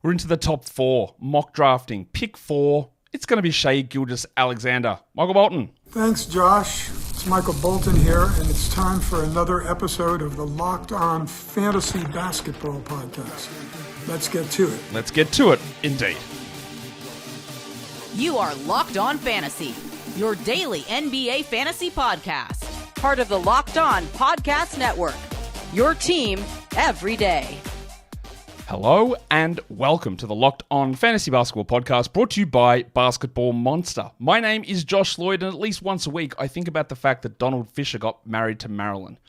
We're into the top 4, mock drafting. Pick 4, it's going to be Shai Gilgeous-Alexander. Michael Bolton. Thanks, Josh. It's Michael Bolton here, and it's time for another episode of the Locked On Fantasy Basketball Podcast. Let's get to it. Let's get to it, indeed. You are Locked On Fantasy, your daily NBA fantasy podcast. Part of the Locked On Podcast Network, your team every day. Hello and welcome to the Locked On Fantasy Basketball Podcast, brought to you by Basketball Monster. My name is Josh Lloyd, and at least once a week I think about the fact that Donald Fisher got married to Marilyn.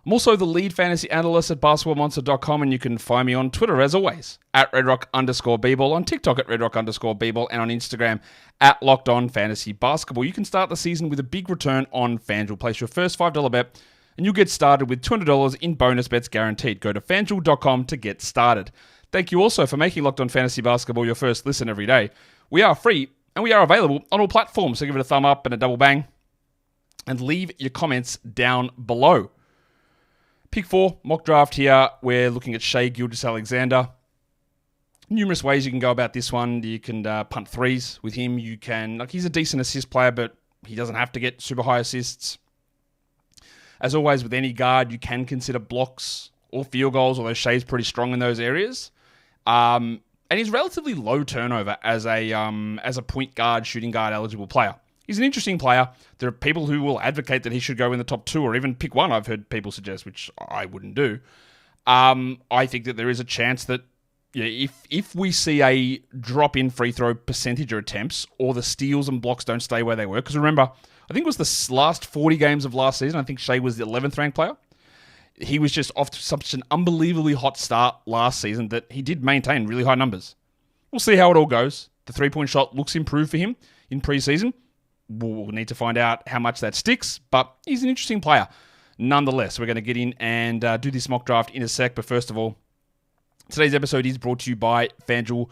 I'm also the lead fantasy analyst at basketballmonster.com, and you can find me on Twitter as always, at redrock_bball, on TikTok at redrock_bball, and on Instagram at Locked On Fantasy Basketball. You can start the season with a big return on FanDuel. Place your first $5 bet, and you'll get started with $200 in bonus bets guaranteed. Go to FanDuel.com to get started. Thank you also for making Locked On Fantasy Basketball your first listen every day. We are free, and we are available on all platforms, so give it a thumb up and a double bang, and leave your comments down below. Pick 4, mock draft here. We're looking at Shai Gilgeous-Alexander. Numerous ways you can go about this one. You can punt threes with him. You can, he's a decent assist player, but he doesn't have to get super high assists. As always, with any guard, you can consider blocks or field goals, although Shai's pretty strong in those areas. And he's relatively low turnover as a point guard, shooting guard eligible player. He's an interesting player. There are people who will advocate that he should go in the top 2 or even pick 1, I've heard people suggest, which I wouldn't do. I think that there is a chance that if we see a drop in free throw percentage or attempts, or the steals and blocks don't stay where they were, because remember, I think it was the last 40 games of last season, I think Shai was the 11th ranked player. He was just off to such an unbelievably hot start last season that he did maintain really high numbers. We'll see how it all goes. The three-point shot looks improved for him in preseason. We'll need to find out how much that sticks, but he's an interesting player. Nonetheless, we're going to get in and do this mock draft in a sec, but first of all, today's episode is brought to you by FanDuel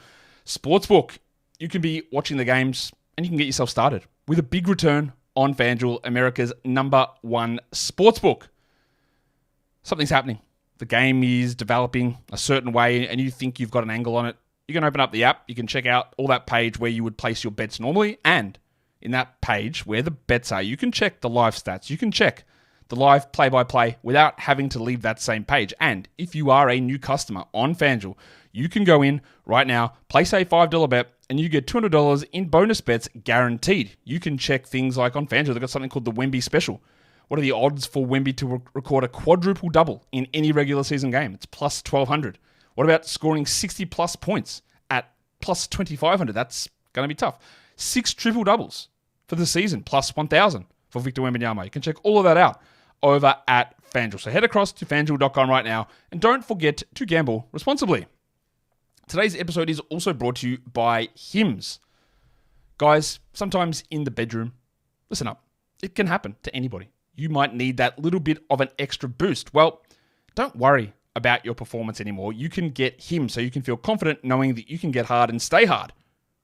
Sportsbook. You can be watching the games and you can get yourself started with a big return on FanDuel, America's #1 sportsbook. Something's happening. The game is developing a certain way and you think you've got an angle on it. You can open up the app. You can check out all that page where you would place your bets normally, and in that page where the bets are, you can check the live stats. You can check the live play-by-play without having to leave that same page. And if you are a new customer on FanDuel, you can go in right now, place a $5 bet, and you get $200 in bonus bets guaranteed. You can check things like on FanDuel, they've got something called the Wemby Special. What are the odds for Wemby to record a quadruple double in any regular season game? It's plus 1,200. What about scoring 60-plus points at plus 2,500? That's going to be tough. 6 triple doubles for the season, plus 1,000 for Victor Wembanyama. You can check all of that out over at FanDuel. So head across to FanDuel.com right now, and don't forget to gamble responsibly. Today's episode is also brought to you by Hims. Guys, sometimes in the bedroom, listen up, it can happen to anybody. You might need that little bit of an extra boost. Well, don't worry about your performance anymore. You can get Hims so you can feel confident knowing that you can get hard and stay hard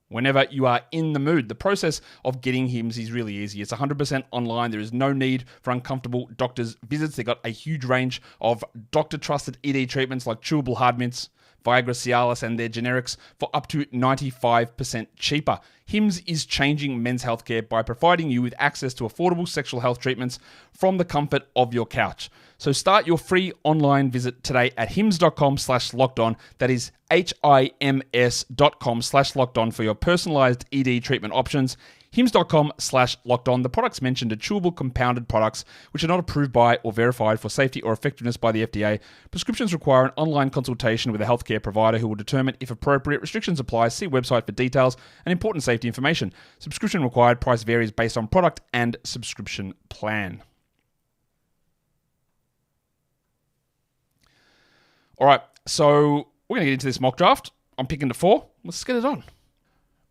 whenever you are in the mood. The process of getting Hims is really easy. It's 100% online. There is no need for uncomfortable doctor's visits. They've got a huge range of doctor-trusted ED treatments like chewable hard mints, Viagra, Cialis, and their generics for up to 95% cheaper. Hims is changing men's healthcare by providing you with access to affordable sexual health treatments from the comfort of your couch. So start your free online visit today at hims.com/lockedon. That is HIMS.com/lockedon for your personalized ED treatment options. Hims.com/lockedon. The products mentioned are chewable compounded products which are not approved by or verified for safety or effectiveness by the FDA. Prescriptions require an online consultation with a healthcare provider who will determine if appropriate. Restrictions apply. See website for details and important safety information. Subscription required. Price varies based on product and subscription plan. All right, so we're going to get into this mock draft. I'm picking the 4. Let's get it on.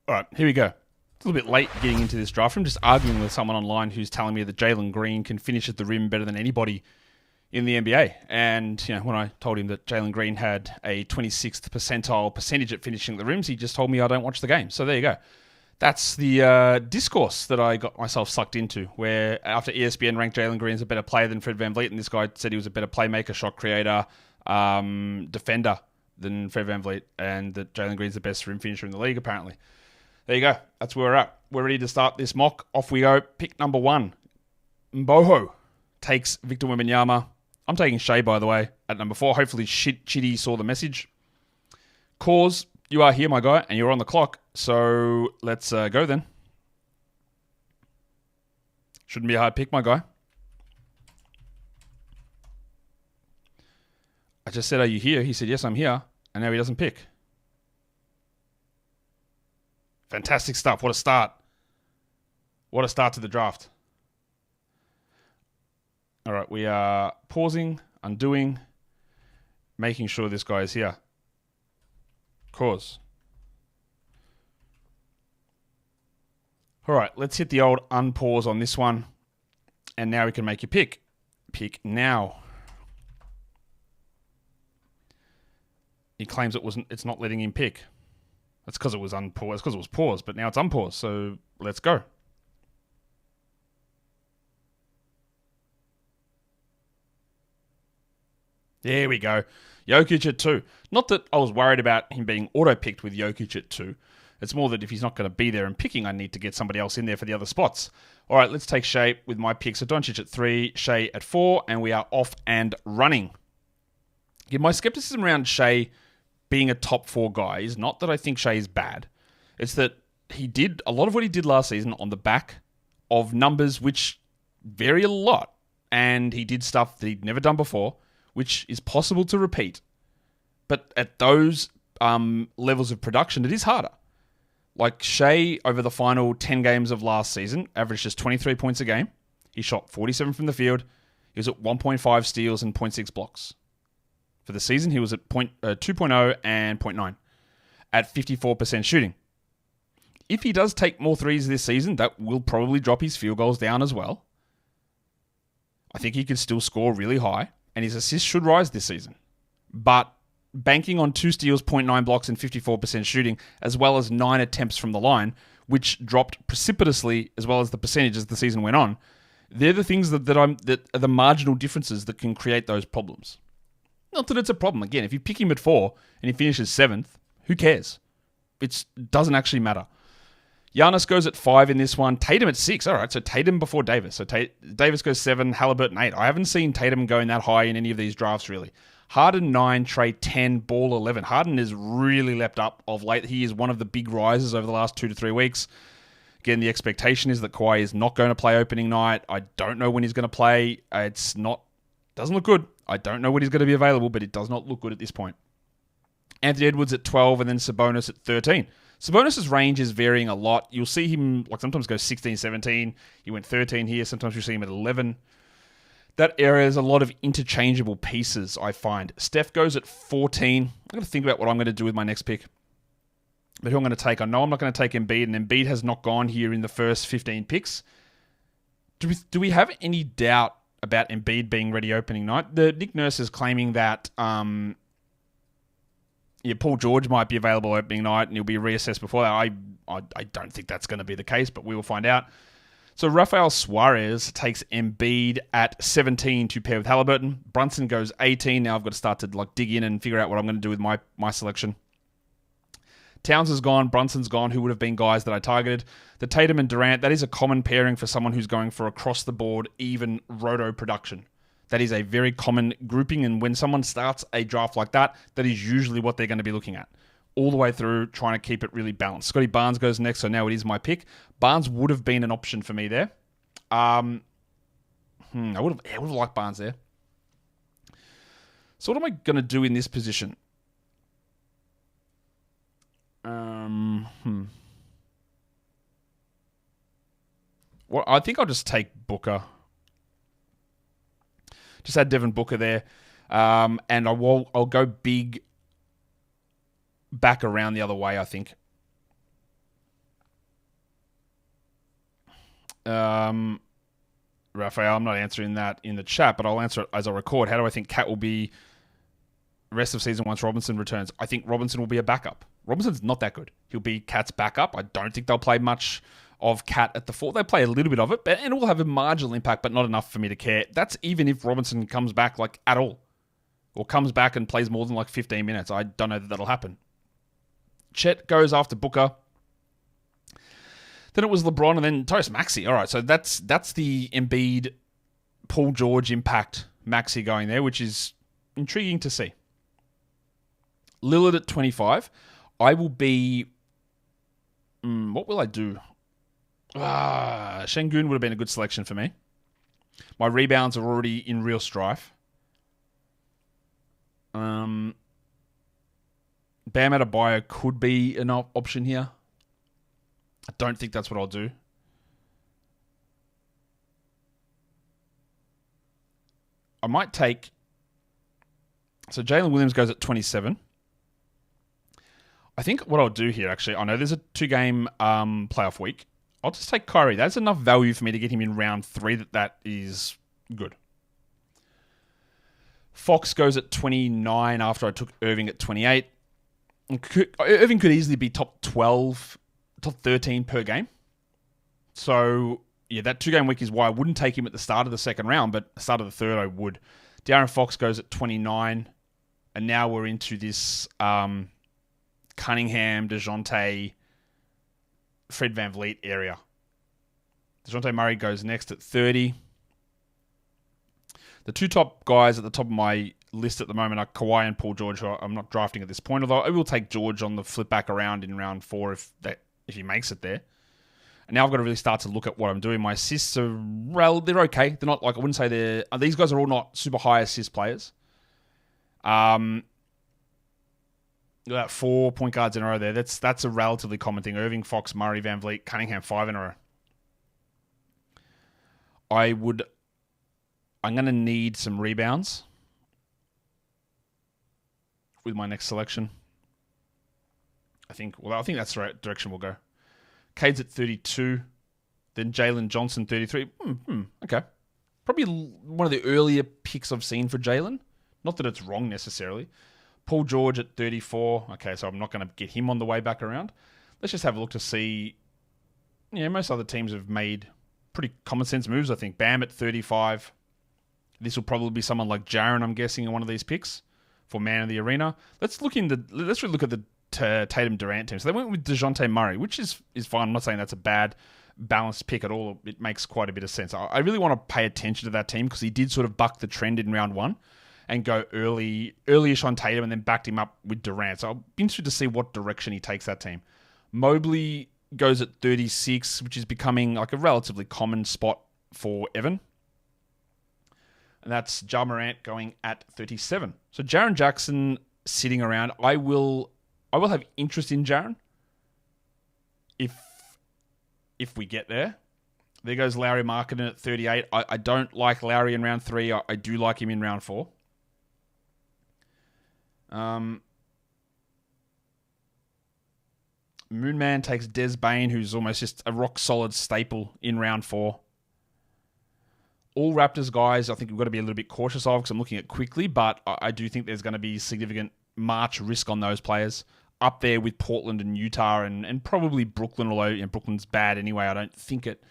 All right, here we go. It's a little bit late getting into this draft. I'm just arguing with someone online who's telling me that Jalen Green can finish at the rim better than anybody in the NBA. And when I told him that Jalen Green had a 26th percentile percentage at finishing at the rims, he just told me I don't watch the game. So there you go. That's the discourse that I got myself sucked into, where after ESPN ranked Jalen Green as a better player than Fred VanVleet, and this guy said he was a better playmaker, shot creator, defender than Fred VanVleet, and that Jalen Green's the best rim finisher in the league, apparently. There you go. That's where we're at. We're ready to start this mock. Off we go. Pick number 1. Mboho takes Victor Wembanyama. I'm taking Shai, by the way, at number 4. Hopefully Chitty saw the message. Cause, you are here, my guy, and you're on the clock. So let's go then. Shouldn't be a hard pick, my guy. I just said, are you here? He said, yes, I'm here. And now he doesn't pick. Fantastic stuff. What a start. What a start to the draft. All right, we are pausing, undoing, making sure this guy is here. Cause. All right, let's hit the old unpause on this one. And now we can make your pick. Pick now. He claims it's not letting him pick. That's because it was unpaused. It's because it was paused, but now it's unpaused. So let's go. There we go. Jokic at 2. Not that I was worried about him being auto-picked with Jokic at 2. It's more that if he's not going to be there and picking, I need to get somebody else in there for the other spots. All right, let's take Shai with my pick. So Doncic at 3, Shai at 4, and we are off and running. Yeah, my skepticism around Shai being a top 4 guy is not that I think Shai is bad. It's that he did a lot of what he did last season on the back of numbers which vary a lot. And he did stuff that he'd never done before, which is possible to repeat. But at those levels of production, it is harder. Like Shai, over the final 10 games of last season, averaged just 23 points a game. He shot 47 from the field. He was at 1.5 steals and 0.6 blocks. For the season, he was at 2.0 and 0.9 at 54% shooting. If he does take more threes this season, that will probably drop his field goals down as well. I think he could still score really high, and his assists should rise this season. But banking on 2 steals, 0.9 blocks, and 54% shooting, as well as 9 attempts from the line, which dropped precipitously as well as the percentage as the season went on, they're the things that are the marginal differences that can create those problems. Not that it's a problem. Again, if you pick him at 4 and he finishes 7th, who cares? It doesn't actually matter. Giannis goes at 5 in this one. Tatum at 6. All right, so Tatum before Davis. So Davis goes 7, Halliburton 8. I haven't seen Tatum going that high in any of these drafts, really. Harden 9, Trey 10, Ball 11. Harden has really leapt up of late. He is one of the big risers over the last 2 to 3 weeks. Again, the expectation is that Kawhi is not going to play opening night. I don't know when he's going to play. Doesn't look good. I don't know when he's going to be available, but it does not look good at this point. Anthony Edwards at 12 and then Sabonis at 13. Sabonis' range is varying a lot. You'll see him sometimes go 16, 17. He went 13 here. Sometimes you'll see him at 11. That area is a lot of interchangeable pieces, I find. Steph goes at 14. I'm going to think about what I'm going to do with my next pick. But who I'm going to take? I know I'm not going to take Embiid, and Embiid has not gone here in the first 15 picks. Do we have any doubt about Embiid being ready opening night? The Nick Nurse is claiming that Paul George might be available opening night and he'll be reassessed before that. I don't think that's going to be the case, but we will find out. So Rafael Suarez takes Embiid at 17 to pair with Halliburton. Brunson goes 18. Now I've got to start to dig in and figure out what I'm going to do with my selection. Towns is gone, Brunson's gone, who would have been guys that I targeted. The Tatum and Durant, that is a common pairing for someone who's going for across-the-board, even roto production. That is a very common grouping, and when someone starts a draft like that, that is usually what they're going to be looking at. All the way through, trying to keep it really balanced. Scotty Barnes goes next, so now it is my pick. Barnes would have been an option for me there. I would have liked Barnes there. So what am I going to do in this position? Well, I think I'll just take Booker. Just add Devin Booker there. And I'll go big back around the other way, I think. Raphael, I'm not answering that in the chat, but I'll answer it as I record. How do I think Cat will be the rest of the season once Robinson returns? I think Robinson will be a backup. Robinson's not that good. He'll be Cat's backup. I don't think they'll play much of Cat at the 4. They play a little bit of it, and it will have a marginal impact, but not enough for me to care. That's even if Robinson comes back at all. or comes back and plays more than like 15 minutes. I don't know that that'll happen. Chet goes after Booker. Then it was LeBron and then Tyrese Maxey. All right, so that's the Embiid, Paul George impact Maxey going there, which is intriguing to see. Lillard at 25. I will be... what will I do? Şengün would have been a good selection for me. My rebounds are already in real strife. Bam Adebayo could be an option here. I don't think that's what I'll do. I might take... So Jalen Williams goes at 27. I think what I'll do here, actually, I know there's a 2-game playoff week. I'll just take Kyrie. That's enough value for me to get him in round 3 that is good. Fox goes at 29 after I took Irving at 28. Irving could easily be top 12, top 13 per game. So, yeah, that 2-game week is why I wouldn't take him at the start of the second round, but the start of the third I would. De'Aaron Fox goes at 29, and now we're into this Cunningham, DeJounte, Fred VanVleet area. DeJounte Murray goes next at 30. The 2 top guys at the top of my list at the moment are Kawhi and Paul George, who I'm not drafting at this point, although I will take George on the flip back around in round 4 if he makes it there. And now I've got to really start to look at what I'm doing. My assists are they're okay. They're not like, I wouldn't say these guys are all not super high assist players. About 4 point guards in a row there. That's a relatively common thing. Irving, Fox, Murray, VanVleet, Cunningham, 5 in a row. I'm going to need some rebounds with my next selection. I think that's the right direction we'll go. Cade's at 32. Then Jalen Johnson, 33. Okay. Probably one of the earlier picks I've seen for Jalen. Not that it's wrong necessarily. Paul George at 34. Okay, so I'm not going to get him on the way back around. Let's just have a look to see. Yeah, most other teams have made pretty common sense moves, I think. Bam at 35. This will probably be someone like Jaren, I'm guessing, in one of these picks for man of the arena. Let's really look at the Tatum Durant team. So they went with DeJounte Murray, which is fine. I'm not saying that's a bad balanced pick at all. It makes quite a bit of sense. I really want to pay attention to that team because he did sort of buck the trend in round 1 and go early-ish on Tatum and then backed him up with Durant. So I'll be interested to see what direction he takes that team. Mobley goes at 36, which is becoming like a relatively common spot for Evan. And that's Ja Morant going at 37. So Jaren Jackson sitting around. I will have interest in Jaren if we get there. There goes Lauri Markkanen at 38. I don't like Lauri in round 3. I do like him in round 4. Moonman takes Des Bane, who's almost just a rock-solid staple in round 4. All Raptors guys, I think we've got to be a little bit cautious of because I'm looking at quickly, but I do think there's going to be significant March risk on those players. Up there with Portland and Utah and probably Brooklyn, although Brooklyn's bad anyway. I don't think it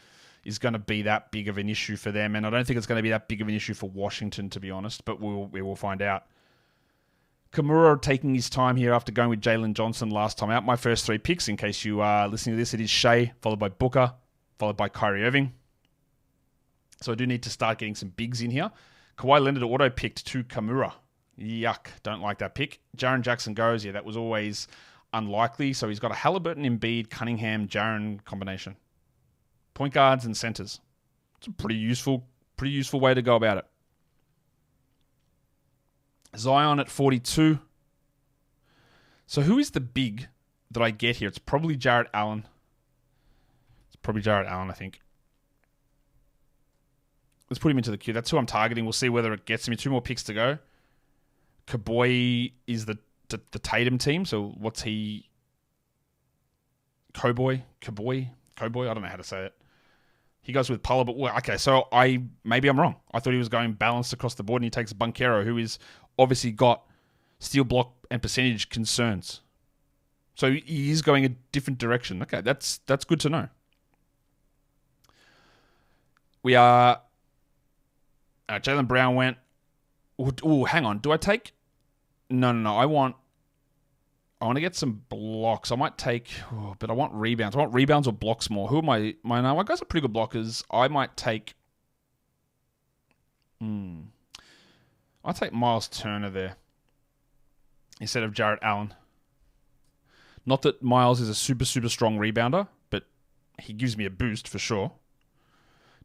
is going to be that big of an issue for them, and I don't think it's going to be that big of an issue for Washington, to be honest, but we will find out. Kimura taking his time here after going with Jalen Johnson last time out. My first 3 picks, in case you are listening to this, it is Shai, followed by Booker, followed by Kyrie Irving. So I do need to start getting some bigs in here. Kawhi Leonard auto-picked to Kimura. Yuck, don't like that pick. Jaren Jackson goes. Yeah, that was always unlikely. So he's got a Halliburton, Embiid, Cunningham, Jaren combination. Point guards and centers. It's a pretty useful way to go about it. Zion at 42. So who is the big that I get here? It's probably Jarrett Allen. I think. Let's put him into the queue. That's who I'm targeting. We'll see whether it gets me. 2 more picks to go. Cowboy is the Tatum team. So what's he? Cowboy. I don't know how to say it. He goes with Puller, but okay. So maybe I'm wrong. I thought he was going balanced across the board, and he takes Banchero, who is obviously got steal, block, and percentage concerns. So he is going a different direction. Okay, that's good to know. We are. Jaylen Brown went. Oh, hang on. Do I take No. I want to get some blocks. I might take, but I want rebounds. I want rebounds or blocks more. Who am I? My guys are pretty good blockers. I might take. I'll take Miles Turner there instead of Jarrett Allen. Not that Miles is a super, super strong rebounder, but he gives me a boost for sure.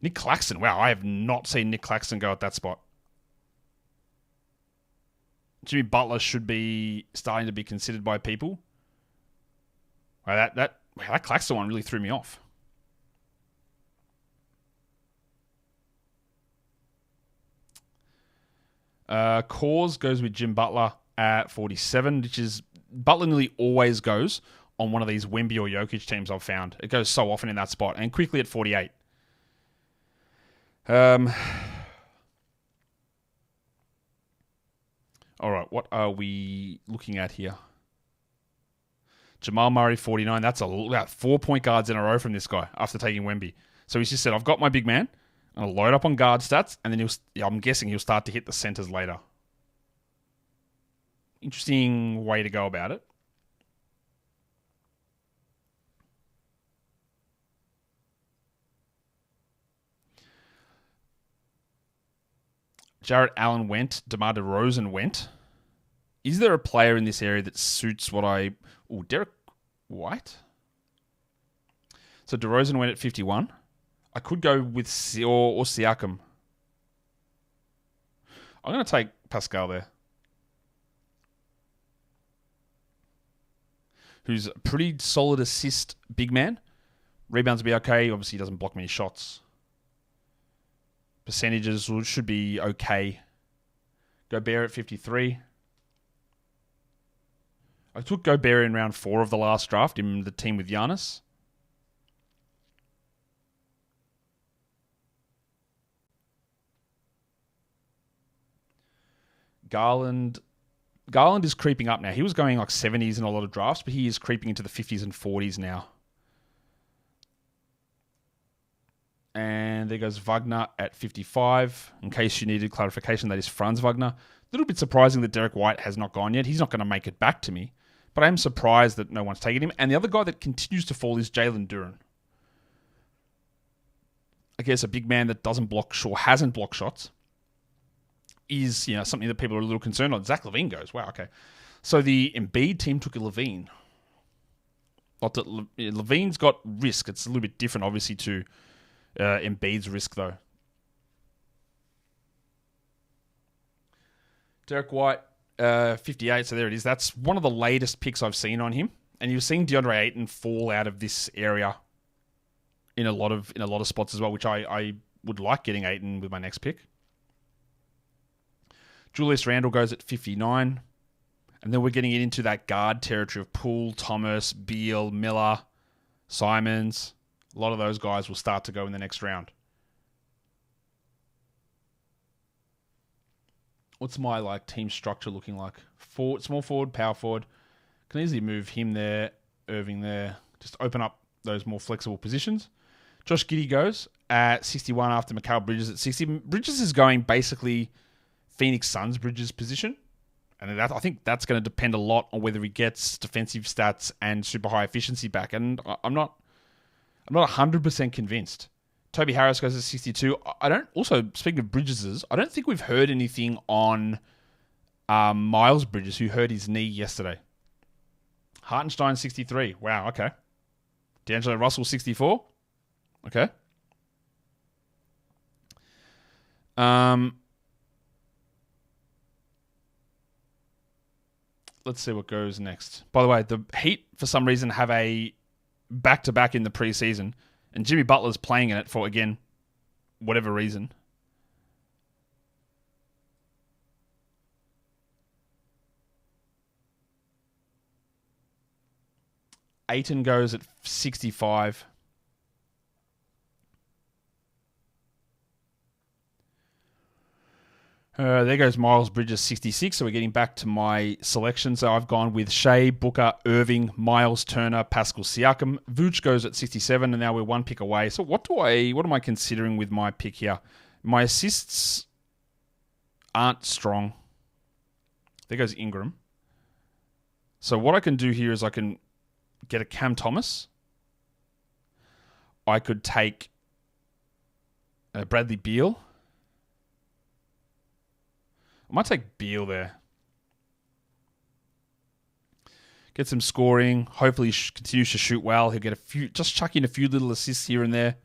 Nick Claxton. Wow, I have not seen Nick Claxton go at that spot. Jimmy Butler should be starting to be considered by people. Wow, that Claxton one really threw me off. Cause goes with Jim Butler at 47, which is Butler nearly always goes on one of these Wemby or Jokic teams I've found. It goes so often in that spot, and quickly at 48. All right, what are we looking at here? Jamal Murray, 49. That's about 4 point guards in a row from this guy after taking Wemby. So he's just said, I've got my big man. I'm going to load up on guard stats, and then I'm guessing he'll start to hit the centers later. Interesting way to go about it. Jarrett Allen went. DeMar DeRozan went. Is there a player in this area that suits what I... Oh, Derek White? So DeRozan went at 51. I could go with or Siakam. I'm going to take Pascal there. Who's a pretty solid assist big man. Rebounds will be okay. Obviously, he doesn't block many shots. Percentages should be okay. Gobert at 53. I took Gobert in round 4 of the last draft in the team with Giannis. Garland is creeping up now. He was going like 70s in a lot of drafts, but he is creeping into the 50s and 40s now. And there goes Wagner at 55. In case you needed clarification, that is Franz Wagner. A little bit surprising that Derek White has not gone yet. He's not going to make it back to me. But I am surprised that no one's taken him. And the other guy that continues to fall is Jalen Duren. I guess a big man that doesn't block, hasn't blocked shots, is something that people are a little concerned on. Zach LaVine goes. Wow, okay. So the Embiid team took a LaVine. Not that LaVine's got risk. It's a little bit different, obviously, to Embiid's risk, though. Derek White, 58. So there it is. That's one of the latest picks I've seen on him. And you've seen DeAndre Ayton fall out of this area in a lot of spots as well, which I would like getting Ayton with my next pick. Julius Randle goes at 59. And then we're getting into that guard territory of Poole, Thomas, Beal, Miller, Simons. A lot of those guys will start to go in the next round. What's my team structure looking like? Small forward, power forward. Can easily move him there, Irving there. Just open up those more flexible positions. Josh Giddey goes at 61 after Mikal Bridges at 60. Bridges is going basically Phoenix Suns Bridges position. And I think that's going to depend a lot on whether he gets defensive stats and super high efficiency back. And I'm not 100% convinced. Toby Harris goes at 62. Speaking of Bridges, I don't think we've heard anything on Miles Bridges, who hurt his knee yesterday. Hartenstein, 63. Wow, okay. D'Angelo Russell, 64. Okay. Let's see what goes next. By the way, the Heat, for some reason, have a back-to-back in the preseason, and Jimmy Butler's playing in it for, again, whatever reason. Ayton goes at 65. There goes Miles Bridges, 66. So we're getting back to my selection. So I've gone with Shea, Booker, Irving, Miles Turner, Pascal Siakam. Vooch goes at 67, and now we're one pick away. So what am I considering with my pick here? My assists aren't strong. There goes Ingram. So what I can do here is I can get a Cam Thomas. I could take Bradley Beal. I might take Beal there. Get some scoring. Hopefully he continues to shoot well. He'll get just chuck in a few little assists here and there.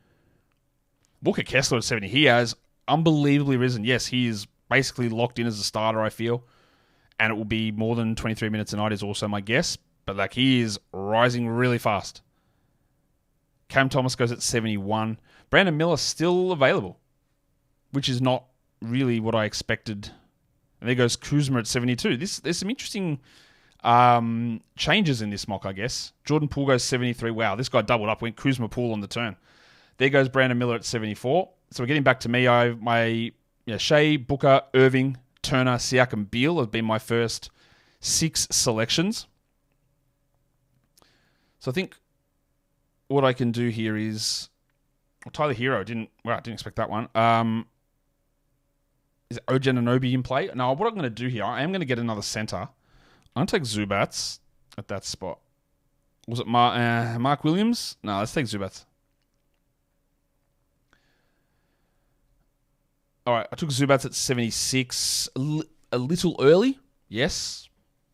Walker Kessler at 70. He has unbelievably risen. Yes, he is basically locked in as a starter, I feel. And it will be more than 23 minutes a night is also my guess. But he is rising really fast. Cam Thomas goes at 71. Brandon Miller still available, which is not really what I expected. And there goes Kuzma at 72. There's some interesting changes in this mock, I guess. Jordan Poole goes 73. Wow, this guy doubled up. Went Kuzma Poole on the turn. There goes Brandon Miller at 74. So we're getting back to me. Shea, Booker, Irving, Turner, Siakam, Beal have been my first 6 selections. So I think what I can do here is Tyler Hero. I didn't expect that one. Is OG Anunoby in play? No, what I'm going to do here, I am going to get another center. I'm going to take Zubats at that spot. Was it Mark Williams? No, let's take Zubats. All right, I took Zubats at 76. A little early. Yes,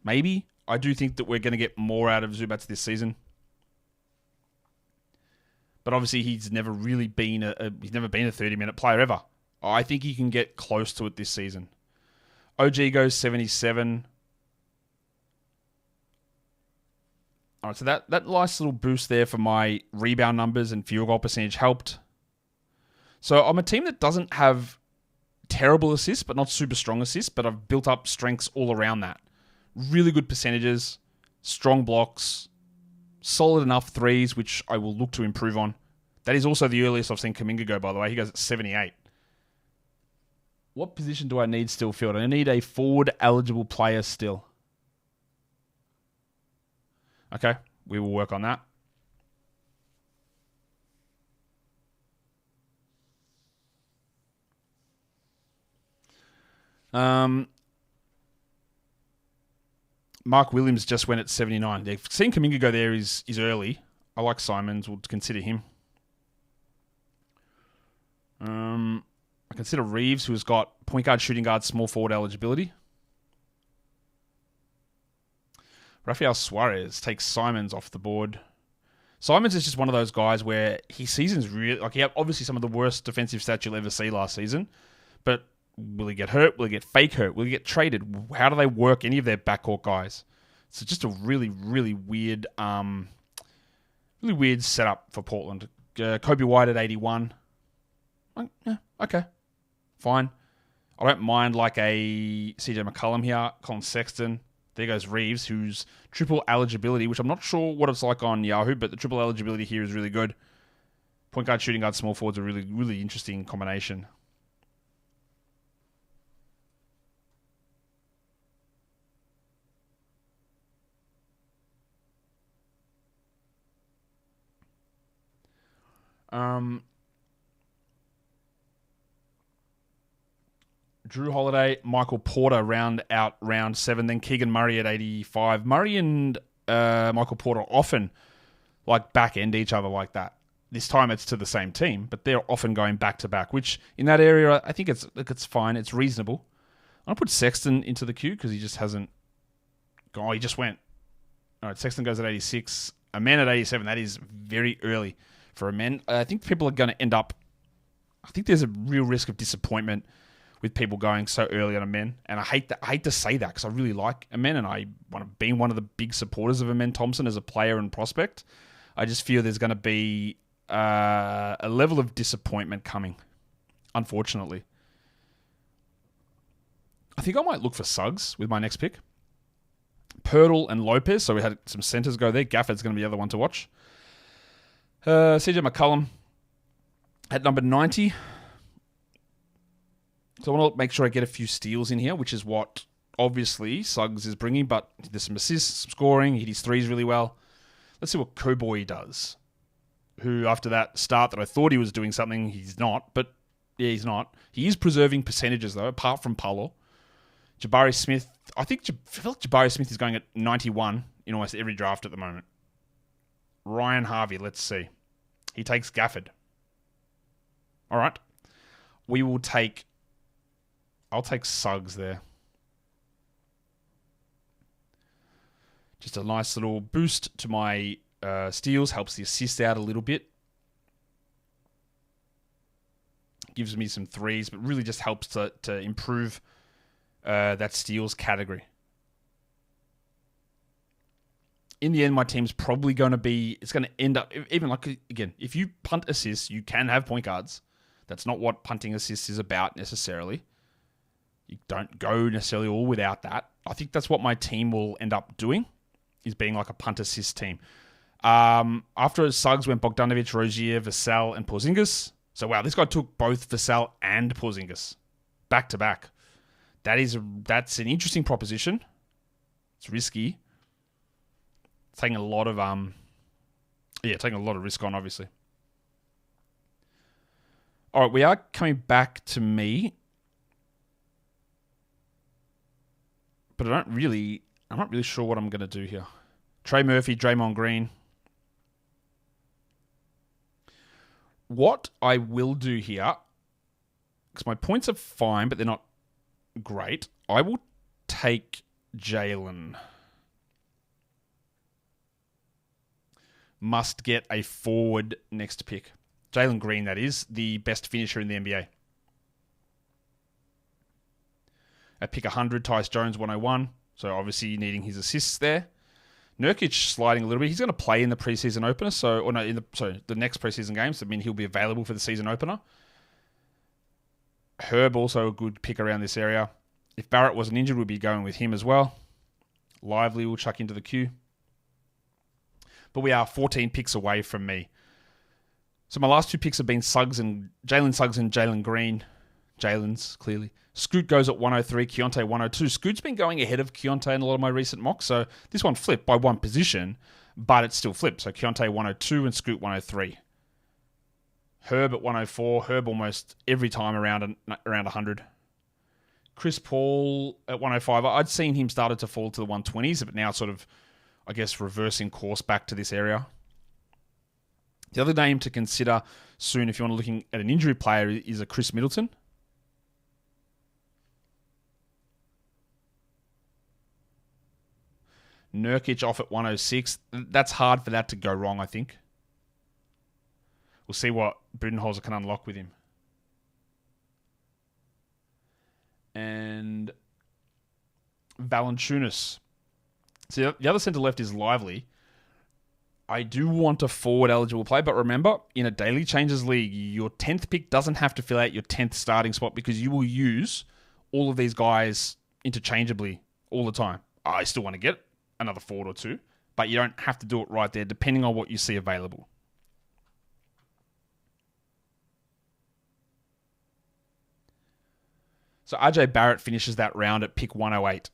maybe. I do think that we're going to get more out of Zubats this season. But obviously, he's never really been a 30-minute player ever. I think he can get close to it this season. OG goes 77. All right, so that nice little boost there for my rebound numbers and field goal percentage helped. So I'm a team that doesn't have terrible assists, but not super strong assists, but I've built up strengths all around that. Really good percentages, strong blocks, solid enough threes, which I will look to improve on. That is also the earliest I've seen Kuminga go, by the way. He goes at 78. What position do I need still filled? I need a forward-eligible player still. Okay, we will work on that. Mark Williams just went at 79. Seeing Kuminga go there is early. I like Simons. We'll consider him. I consider Reeves, who has got point guard, shooting guard, small forward eligibility. Rafael Suarez takes Simons off the board. Simons is just one of those guys where his season's really... he had obviously some of the worst defensive stats you'll ever see last season. But will he get hurt? Will he get fake hurt? Will he get traded? How do they work any of their backcourt guys? So just a really, really weird setup for Portland. Kobe White at 81. Yeah, okay. Fine. I don't mind a CJ McCollum here. Colin Sexton. There goes Reeves, who's triple eligibility, which I'm not sure what it's like on Yahoo, but the triple eligibility here is really good. Point guard, shooting guard, small forward's a really, really interesting combination. Drew Holiday, Michael Porter round out round 7, then Keegan Murray at 85. Murray and Michael Porter often back end each other like that. This time it's to the same team, but they're often going back to back, which in that area I think it's fine, it's reasonable. I'll put Sexton into the queue because he just hasn't gone. He just went. All right, Sexton goes at 86. A man at 87. That is very early for a man. I think people are going to end up. I think there's a real risk of disappointment with people going so early on Amen. And I hate to say that because I really like Amen and I want to be one of the big supporters of Amen Thompson as a player and prospect. I just feel there's going to be a level of disappointment coming, unfortunately. I think I might look for Suggs with my next pick. Pirtle and Lopez, so we had some centers go there. Gafford's going to be the other one to watch. CJ McCollum at number 90. So I want to make sure I get a few steals in here, which is what obviously Suggs is bringing, but there's some assists, some scoring, he hit his threes really well. Let's see what Cowboy does, who after that start that I thought he was doing something, he's not, but yeah, he's not. He is preserving percentages though, apart from Paolo. Jabari Smith, I feel like Jabari Smith is going at 91. in almost every draft at the moment. Ryan Harvey, let's see. He takes Gafford. All right. I'll take Suggs there. Just a nice little boost to my steals. Helps the assist out a little bit. Gives me some threes, but really just helps to improve that steals category. In the end, my team's probably going to be... It's going to end up... Even like, again, if you punt assists, you can have point guards. That's not what punting assists is about necessarily. You don't go necessarily all without that. I think that's what my team will end up doing, is being like a punt assist team. After Suggs went Bogdanovic, Rozier, Vassell, and Porzingis. So, wow, this guy took both Vassell and Porzingis back to back. That's an interesting proposition. It's risky. Taking a lot of risk on, obviously. All right, we are coming back to me, but I'm not really sure what I'm going to do here. Trey Murphy, Draymond Green. What I will do here, because my points are fine, but they're not great, I will take Jalen. Must get a forward next pick. Jalen Green, that is, the best finisher in the NBA. At pick 100, Tyus Jones 101. So obviously needing his assists there. Nurkic sliding a little bit. He's going to play in the preseason opener. The next preseason games. I mean, he'll be available for the season opener. Herb also a good pick around this area. If Barrett wasn't injured, we'd be going with him as well. Lively will chuck into the queue. But we are 14 picks away from me. So my last two picks have been Jalen Suggs and Jalen Green. Jalen's, clearly. Scoot goes at 103, Keontae 102. Scoot's been going ahead of Keontae in a lot of my recent mocks, so this one flipped by one position, but it still flipped. So Keontae 102 and Scoot 103. Herb at 104. Herb almost every time around 100. Chris Paul at 105. I'd seen him started to fall to the 120s, but now sort of, I guess, reversing course back to this area. The other name to consider soon if you want to looking at an injury player is a Chris Middleton. Nurkic off at 106. That's hard for that to go wrong, I think. We'll see what Budenholzer can unlock with him. And Valanciunas. So the other centre left is Lively. I do want a forward eligible play, but remember, in a daily changes league, your 10th pick doesn't have to fill out your 10th starting spot because you will use all of these guys interchangeably all the time. I still want to get another forward or two, but you don't have to do it right there depending on what you see available. So RJ Barrett finishes that round at pick 108.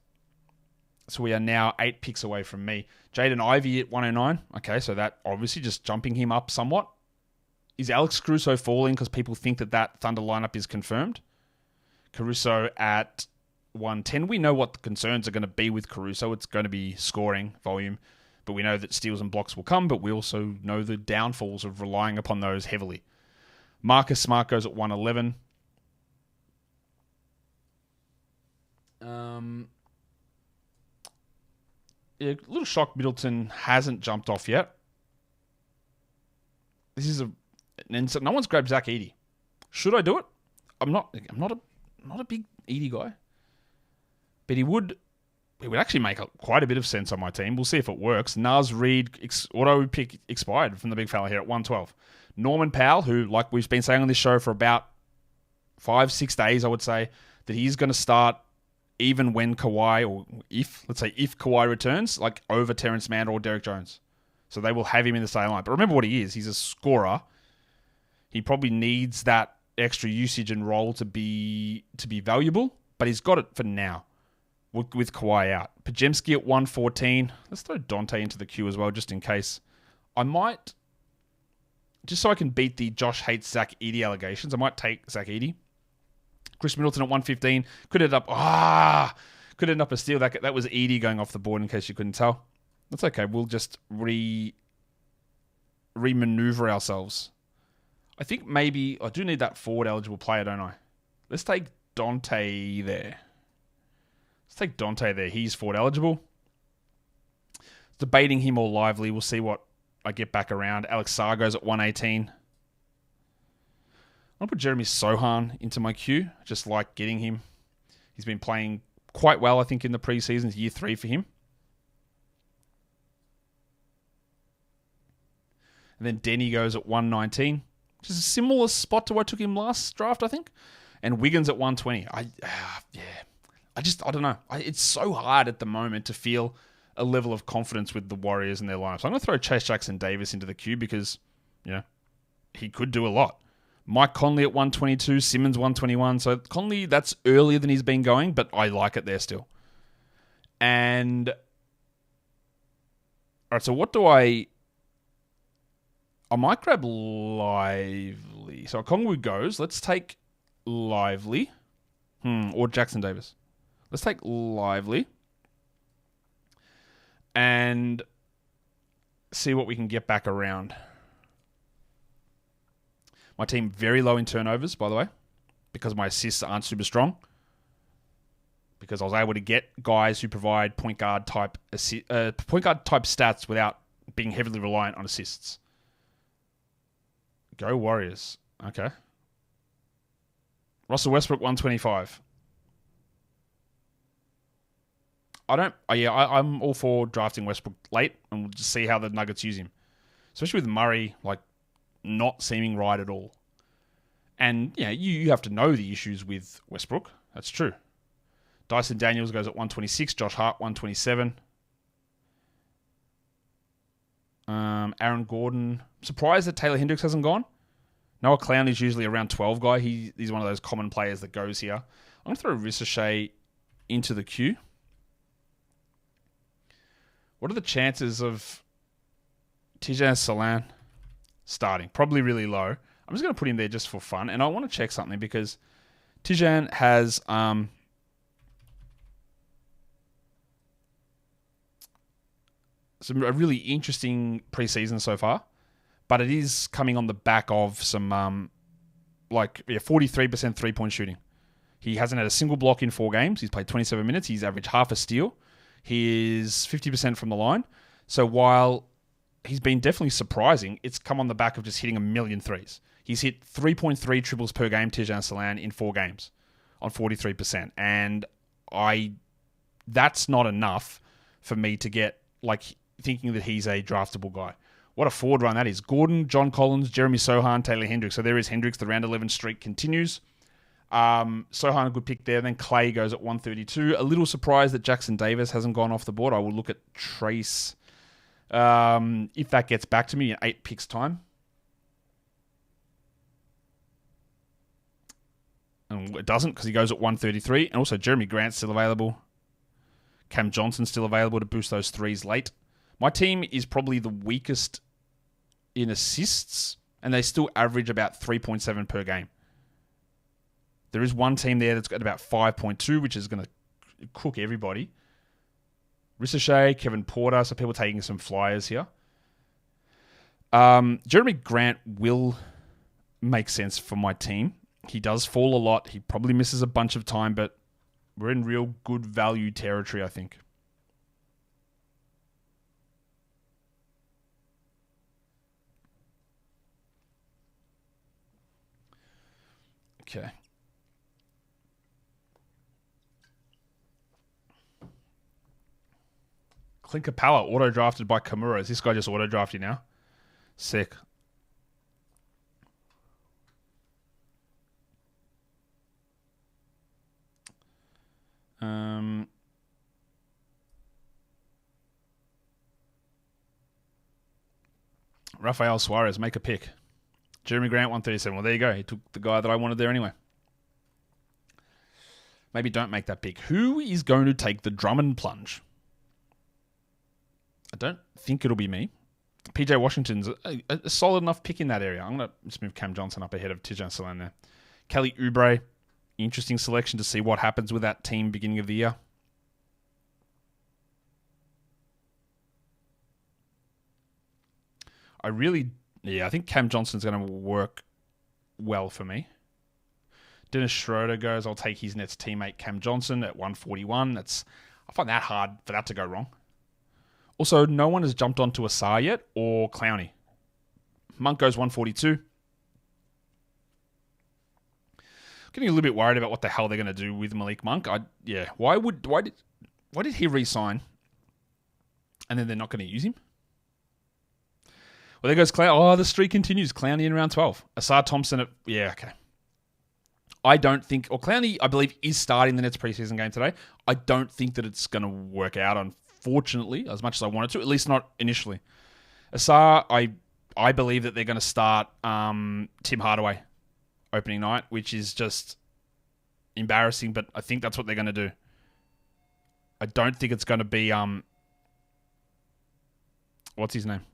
So we are now 8 picks away from me. Jaden Ivey at 109. Okay, so that obviously just jumping him up somewhat. Is Alex Caruso falling because people think that Thunder lineup is confirmed? Caruso at 110. We know what the concerns are going to be with Caruso. It's going to be scoring, volume. But we know that steals and blocks will come, but we also know the downfalls of relying upon those heavily. Marcus Smart goes at 111. A little shock Middleton hasn't jumped off yet. No one's grabbed Zach Edey. Should I do it? I'm not a big Edey guy. But it would actually make quite a bit of sense on my team. We'll see if it works. Naz Reid auto pick expired from the big fella here at 112. Norman Powell, who, like we've been saying on this show for about 5-6 days, I would say, that he's going to start even when Kawhi, or if Kawhi returns, like over Terrence Mann or Derek Jones. So they will have him in the starting line. But remember what he is. He's a scorer. He probably needs that extra usage and role to be valuable, but he's got it for now with Kawhi out. Pajemski at 114. Let's throw Dante into the queue as well, just in case. I might, just so I can beat the Josh hates Zach Edey allegations, I might take Zach Edey. Chris Middleton at 115. Could end up a steal. That was Edey going off the board in case you couldn't tell. That's okay. We'll just remaneuver ourselves. I think maybe I do need that forward eligible player, don't I? Let's take Dante there. He's forward eligible. Debating him or Lively. We'll see what I get back around. Alex Sargo's at 118. I'll put Jeremy Sohan into my queue. Just like getting him. He's been playing quite well, I think, in the preseason. It's year 3 for him. And then Denny goes at 119, which is a similar spot to where I took him last draft, I think. And Wiggins at 120. I don't know. It's so hard at the moment to feel a level of confidence with the Warriors and their lineup. So I'm going to throw Chase Jackson-Davis into the queue because, he could do a lot. Mike Conley at 122, Simmons 121. So Conley, that's earlier than he's been going, but I like it there still. And, all right, so what do I might grab Lively. So Kongwu goes. Let's take Lively. Or Jackson Davis. Let's take Lively. And see what we can get back around. My team very low in turnovers, by the way, because my assists aren't super strong. Because I was able to get guys who provide point guard type stats without being heavily reliant on assists. Go Warriors. Okay. Russell Westbrook 125. I'm all for drafting Westbrook late, and we'll just see how the Nuggets use him. Especially with Murray, not seeming right at all. And, you have to know the issues with Westbrook. That's true. Dyson Daniels goes at 126. Josh Hart, 127. Aaron Gordon. Surprised that Taylor Hendricks hasn't gone. Noah Clowney is usually around 12 guy. He's one of those common players that goes here. I'm going to throw Ricochet into the queue. What are the chances of Tijan Salan starting? Probably really low. I'm just going to put him there just for fun. And I want to check something because Tijan has a really interesting preseason so far. But it is coming on the back of some 43% three-point shooting. He hasn't had a single block in 4 games. He's played 27 minutes. He's averaged half a steal. He is 50% from the line. So while he's been definitely surprising, it's come on the back of just hitting a million threes. He's hit 3.3 triples per game, Tijan Salan, in 4 games on 43%. And that's not enough for me to get thinking that he's a draftable guy. What a forward run that is. Gordon, John Collins, Jeremy Sohan, Taylor Hendricks. So there is Hendricks. The round 11 streak continues. Sohan, a good pick there. Then Clay goes at 132. A little surprised that Jackson Davis hasn't gone off the board. I will look at Trace if that gets back to me in 8 picks time. And it doesn't because he goes at 133. And also Jeremy Grant's still available. Cam Johnson's still available to boost those threes late. My team is probably the weakest in assists, and they still average about 3.7 per game. There is one team there that's got about 5.2, which is going to cook everybody. Ricochet, Kevin Porter, so people taking some flyers here. Jeremy Grant will make sense for my team. He does fall a lot. He probably misses a bunch of time, but we're in real good value territory, I think. Okay. Clint Capella, auto-drafted by Kimura. Is this guy just auto-drafting now? Sick. Rafael Suarez, make a pick. Jeremy Grant, 137. Well, there you go. He took the guy that I wanted there anyway. Maybe don't make that pick. Who is going to take the Drummond plunge? I don't think it'll be me. PJ Washington's a solid enough pick in that area. I'm going to just move Cam Johnson up ahead of Tijan Salan there. Kelly Oubre, interesting selection to see what happens with that team beginning of the year. I think Cam Johnson's going to work well for me. Dennis Schroeder goes, I'll take his Nets teammate Cam Johnson at 141. I find that hard for that to go wrong. Also, no one has jumped onto Asar yet or Clowney. Monk goes 142. Getting a little bit worried about what the hell they're going to do with Malik Monk. Why did he re-sign and then they're not going to use him? Well, there goes Clowney. Oh, the streak continues. Clowney in round 12. Asar Thompson okay. I don't think, or Clowney, I believe, is starting the Nets preseason game today. I don't think that it's going to work out, unfortunately, as much as I wanted to, at least not initially. Asar, I believe that they're going to start Tim Hardaway opening night, which is just embarrassing, but I think that's what they're going to do. I don't think it's going to be, what's his name?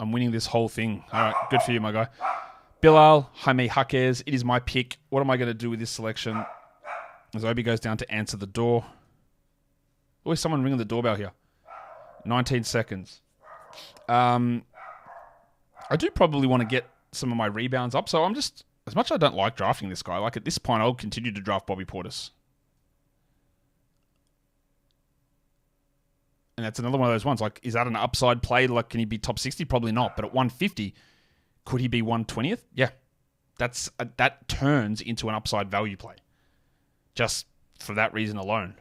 I'm winning this whole thing. All right, good for you, my guy. Bilal, Jaime Jaquez, it is my pick. What am I going to do with this selection? As Obi goes down to answer the door. Always someone ringing the doorbell here. 19 seconds. I do probably want to get some of my rebounds up, so I'm just, as much as I don't like drafting this guy, like at this point, I'll continue to draft Bobby Portis. And that's another one of those ones. Like, is that an upside play? Like, can he be top 60? Probably not. But at 150, could he be 120th? Yeah. That turns into an upside value play. Just for that reason alone.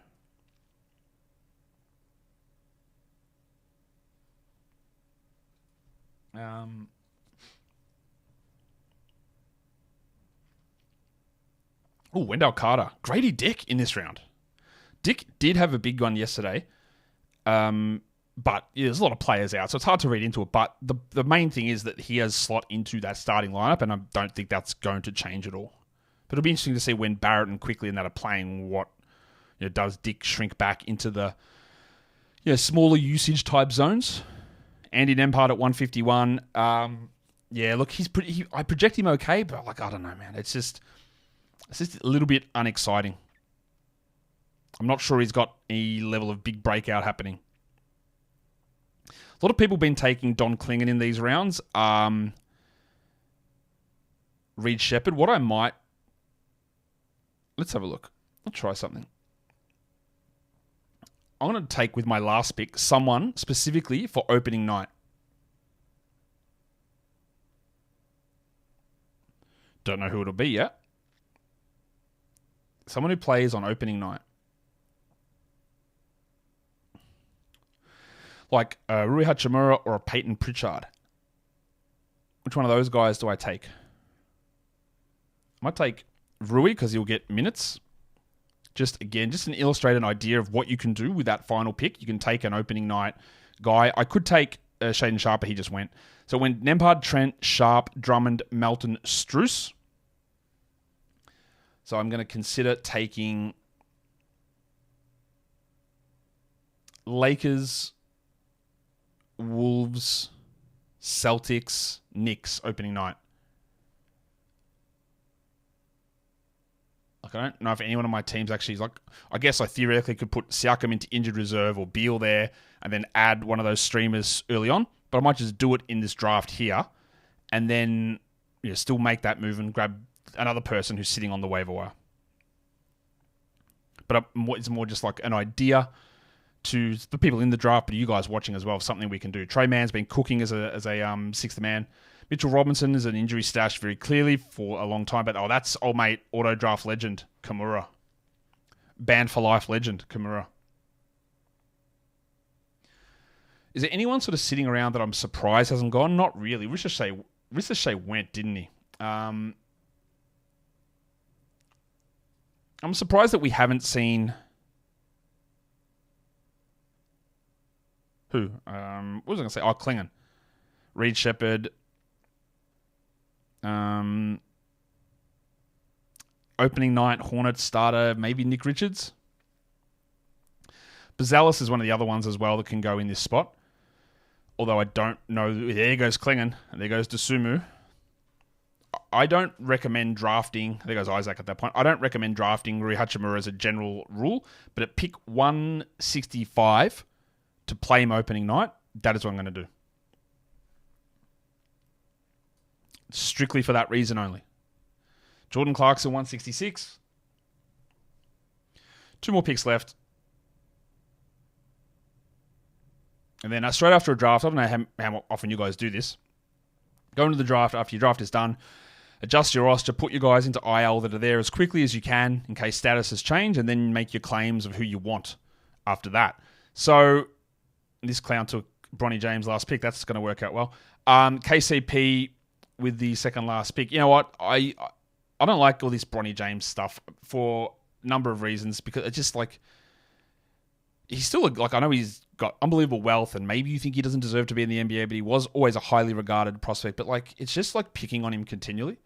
Wendell Carter. Grady Dick in this round. Dick did have a big one yesterday. But there's a lot of players out, so it's hard to read into it. But the main thing is that he has slot into that starting lineup, and I don't think that's going to change at all. But it'll be interesting to see when Barrett and Quickly and that are playing, what does Dick shrink back into the smaller usage type zones. Andy Nembhard at 151. Look, I project him okay, but I don't know, man. It's just a little bit unexciting. I'm not sure he's got any level of big breakout happening. A lot of people have been taking Don Klingon in these rounds. Reed Shepherd. Let's have a look. I'll try something. I'm going to take with my last pick someone specifically for opening night. Don't know who it'll be yet. Someone who plays on opening night. Like Rui Hachimura or a Peyton Pritchard. Which one of those guys do I take? I might take Rui because he'll get minutes. Just an illustrated idea of what you can do with that final pick. You can take an opening night guy. I could take Shaden Sharper. He just went. So when Nembhard, Trent, Sharp, Drummond, Melton, Strus. So I'm going to consider taking Lakers, Wolves, Celtics, Knicks opening night. I don't know if anyone on my team's actually I guess I theoretically could put Siakam into injured reserve or Beal there and then add one of those streamers early on. But I might just do it in this draft here and then still make that move and grab another person who's sitting on the waiver wire. But it's more just like an idea to the people in the draft, but you guys watching as well, something we can do. Trey Mann's been cooking as a sixth man. Mitchell Robinson is an injury stash very clearly for a long time, but that's old mate, auto draft legend, Kimura. Banned for life legend, Kimura. Is there anyone sort of sitting around that I'm surprised hasn't gone? Not really. Ricochet went, didn't he? I'm surprised that we haven't seen... Who? What was I going to say? Oh, Klingon. Reed Shepherd. Opening night, Hornets starter, maybe Nick Richards. Bazalis is one of the other ones as well that can go in this spot. Although I don't know. There goes Klingon. And there goes Dosumu. I don't recommend drafting... There goes Isaac at that point. I don't recommend drafting Rui Hachimura as a general rule. But at pick 165... to play him opening night, that is what I'm going to do. strictly for that reason only. Jordan Clarkson, 166. 2 more picks left. And then straight after a draft, I don't know how often you guys do this. Go into the draft after your draft is done. Adjust your roster, put your guys into IL that are there as quickly as you can in case status has changed, and then make your claims of who you want after that. So this clown took Bronny James last pick. That's going to work out well. KCP with the second last pick. You know what? I don't like all this Bronny James stuff for a number of reasons, because it's just like, he's still, like, I know he's got unbelievable wealth and maybe you think he doesn't deserve to be in the NBA, but he was always a highly regarded prospect. But, like, it's just like picking on him continually.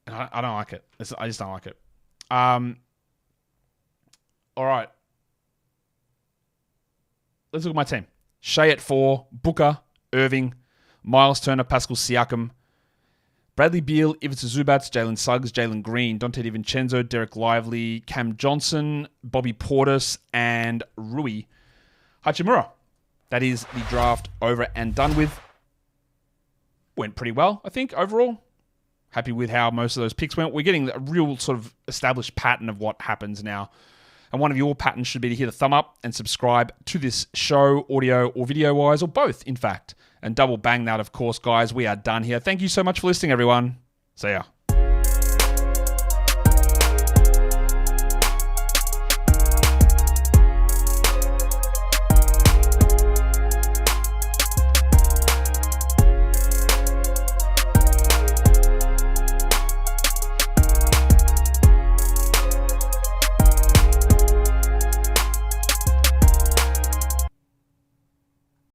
And I don't like it. I just don't like it. All right. Let's look at my team. Shai at 4, Booker, Irving, Miles Turner, Pascal Siakam, Bradley Beal, Ivica Zubac, Jalen Suggs, Jalen Green, Dante DiVincenzo, Derek Lively, Cam Johnson, Bobby Portis, and Rui Hachimura. That is the draft over and done with. Went pretty well, I think, overall. Happy with how most of those picks went. We're getting a real sort of established pattern of what happens now. And one of your patterns should be to hit a thumb up and subscribe to this show, audio or video-wise, or both, in fact. And double bang that, of course, guys. We are done here. Thank you so much for listening, everyone. See ya.